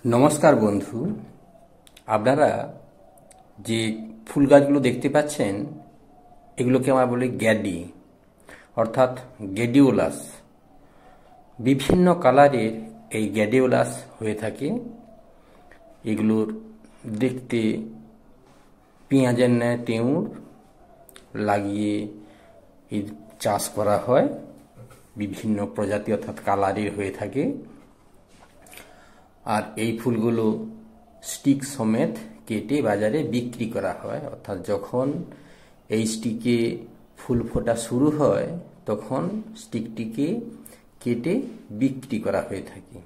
নমস্কার বন্ধু, আপনারা যে ফুল গাছগুলো দেখতে পাচ্ছেন এগুলোকে আমরা বলি গ্যাডি, অর্থাৎ গ্যাডিওলাস। বিভিন্ন কালারের এই গ্যাডিওলাস হয়ে থাকে। এগুলোর দেখতে পেঁয়াজের ন্যায় টেউর লাগিয়ে এর চাষ করা হয়। বিভিন্ন প্রজাতি অর্থাৎ কালারের হয়ে থাকে। আর এই ফুলগুলো স্টিক সমেত কেটে বাজারে বিক্রি করা হয়, অর্থাৎ যখন এই স্টিকে ফুল ফোটা শুরু হয় তখন স্টিকটিকে কেটে বিক্রি করা হয়ে থাকে।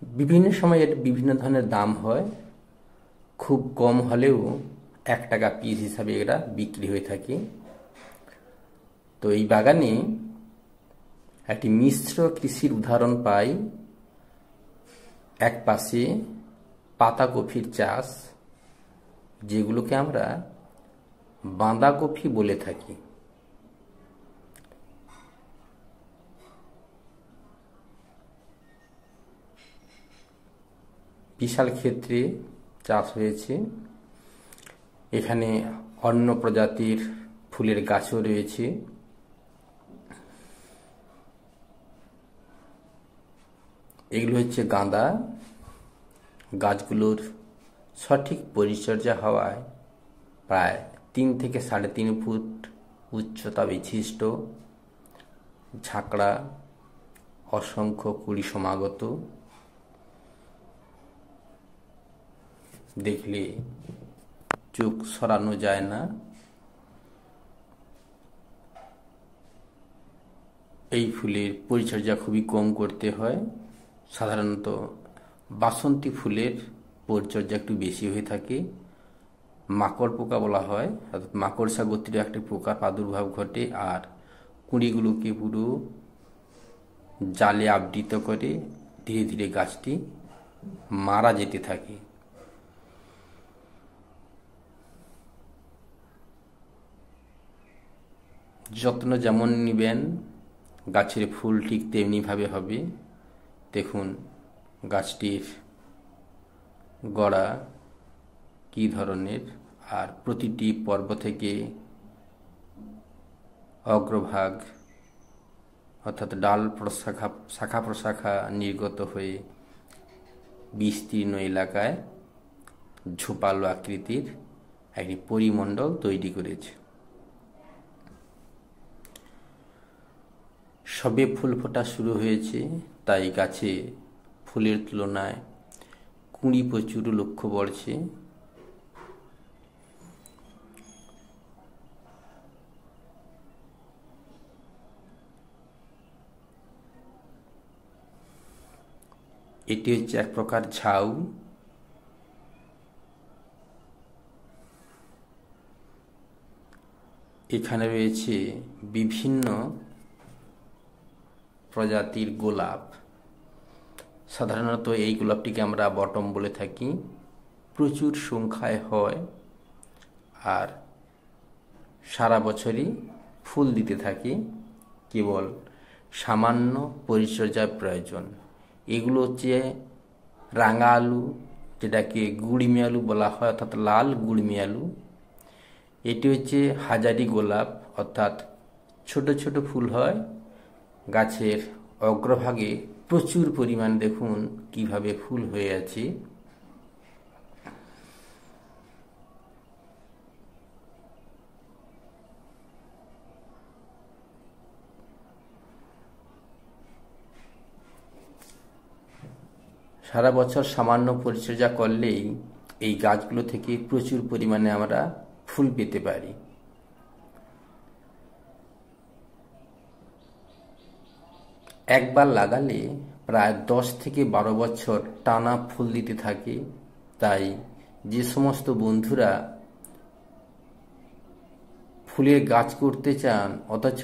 বিভিন্ন সময় এর বিভিন্ন ধরনের দাম হয়, খুব কম হলেও 1 টাকা পিস হিসাবে এরা বিক্রি হয়ে থাকে। তো এই বাগানে একটি মিশ্র কৃষির উদাহরণ পাই। এক পাশে পাতাকপির চাষ, যেগুলোকে আমরা বাঁধাকপি বলে থাকি। বিশাল ক্ষেত্রে চাষ হয়েছে। এখানে অন্য প্রজাতির ফুলের গাছও রয়েছে। এগুলো হচ্ছে গাঁদা। গাছগুলোর সঠিক পরিচর্যা হওয়ায় প্রায় 3 থেকে 3.5 ফুট উচ্চতা বিশিষ্ট ঝাঁকড়া, অসংখ্য কুড়ি সমাগত, দেখলে চোখ সরানো যায় না। এই ফুলের পরিচর্যা খুবই কম করতে হয়। সাধারণত বাসন্তী ফুলের পরিচর্যা একটু বেশি হয়ে থাকে। মাকড় পোকা বলা হয়, অর্থাৎ মাকড়সা গোত্রীয় একটি পোকার প্রাদুর্ভাব ঘটে আর কুঁড়িগুলোকে পুরো জালে আবৃত করে ধীরে ধীরে গাছটি মারা যেতে থাকে। যত্ন যেমন নেবেন গাছের ফুল ঠিক তেমনিভাবে হবে। দেখুন গাছটির গড়া কি ধরনের, আর প্রতিটি পর্ব থেকে অগ্রভাগ অর্থাৎ ডাল প্রশাখা, শাখা প্রশাখা নির্গত হয়ে বিস্তীর্ণ এলাকায় ঝোপালো আকৃতির একটি পরিমণ্ডল তৈরি করেছে। সবে ফুল ফোটা শুরু হয়েছে, তাই গাছে ফুলের তুলনায় কুঁড়ি প্রচুর লক্ষ্য পড়ছে। এটি হচ্ছে এক প্রকার ঝাউ। এখানে রয়েছে বিভিন্ন প্রজাতির গোলাপ। সাধারণত এই গোলাপটিকে আমরা বটম বলে থাকি। প্রচুর সংখ্যায় হয় আর সারা বছরই ফুল দিতে থাকে। কেবল সামান্য পরিচর্যার প্রয়োজন। এগুলো হচ্ছে রাঙা আলু, যেটাকে গুড়মি আলু বলা হয়, অর্থাৎ লাল গুড়মি আলু। এটি হচ্ছে হাজারি গোলাপ, অর্থাৎ ছোট ছোট ফুল হয়। গাছের অগ্রভাগে প্রচুর পরিমাণ দেখুন কিভাবে ফুল হয়ে আছে। সারা বছর সামান্য পরিচর্যা করলেই এই গাছগুলো থেকে প্রচুর পরিমাণে আমরা ফুল পেতে পারি। একবার লাগালে প্রায় 10 থেকে 12 বছর টানা ফুল দিতে থাকে। তাই যে সমস্ত বন্ধুরা ফুলের গাছ করতে চান অথচ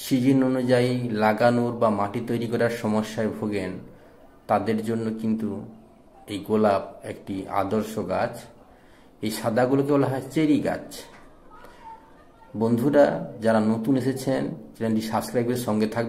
সিজন অনুযায়ী লাগানোর বা মাটি তৈরি করার সমস্যায় ভোগেন, তাদের জন্য কিন্তু এই গোলাপ একটি আদর্শ গাছ। এই সাদাগুলোকে বলা হয় চেরি গাছ। বন্ধুরা যারা নতুন এসেছেন চ্যানেলটি সাবস্ক্রাইবের সঙ্গে থাকবেন।